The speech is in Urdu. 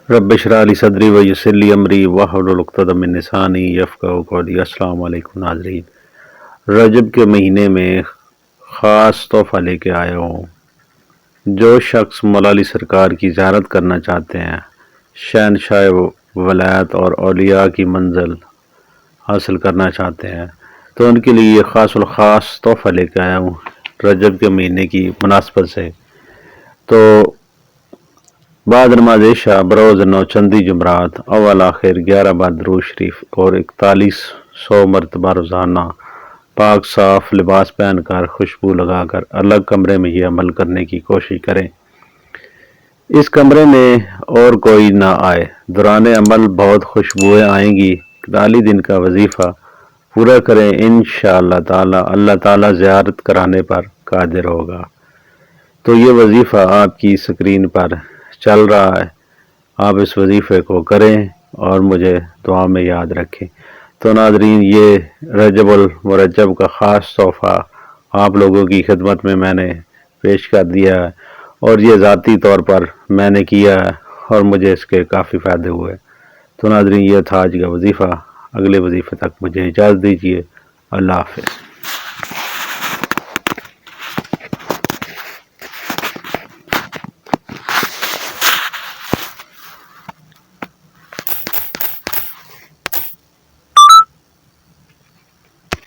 رب اشرح لی صدری ویسر لی امری واحلل عقدۃ من لسانی یفقہوا قولی۔ السلام علیکم ناظرین، رجب کے مہینے میں خاص تحفہ لے کے آیا ہوں۔ جو شخص مولا علی سرکار کی زیارت کرنا چاہتے ہیں، شہنشاہ ولایت اور اولیاء کی منزل حاصل کرنا چاہتے ہیں، تو ان کے لیے یہ خاص الخاص تحفہ لے کے آیا ہوں رجب کے مہینے کی مناسبت سے۔ تو بعد نماز عشاء بروز نوچندی جمعرات اول آخر 11 بار درود شریف اور 4100 مرتبہ روزانہ پاک صاف لباس پہن کر خوشبو لگا کر الگ کمرے میں یہ عمل کرنے کی کوشش کریں۔ اس کمرے میں اور کوئی نہ آئے۔ دوران عمل بہت خوشبوئیں آئیں گی۔ 41 دن کا وظیفہ پورا کریں، انشاءاللہ تعالی اللہ تعالی زیارت کرانے پر قادر ہوگا۔ تو یہ وظیفہ آپ کی اسکرین پر چل رہا ہے، آپ اس وظیفے کو کریں اور مجھے دعا میں یاد رکھیں۔ تو ناظرین، یہ رجب المرجب کا خاص تحفہ آپ لوگوں کی خدمت میں نے پیش کر دیا ہے، اور یہ ذاتی طور پر میں نے کیا ہے اور مجھے اس کے کافی فائدے ہوئے۔ تو ناظرین، یہ تھا آج کا وظیفہ۔ اگلے وظیفے تک مجھے اجازت دیجیے۔ اللہ حافظ۔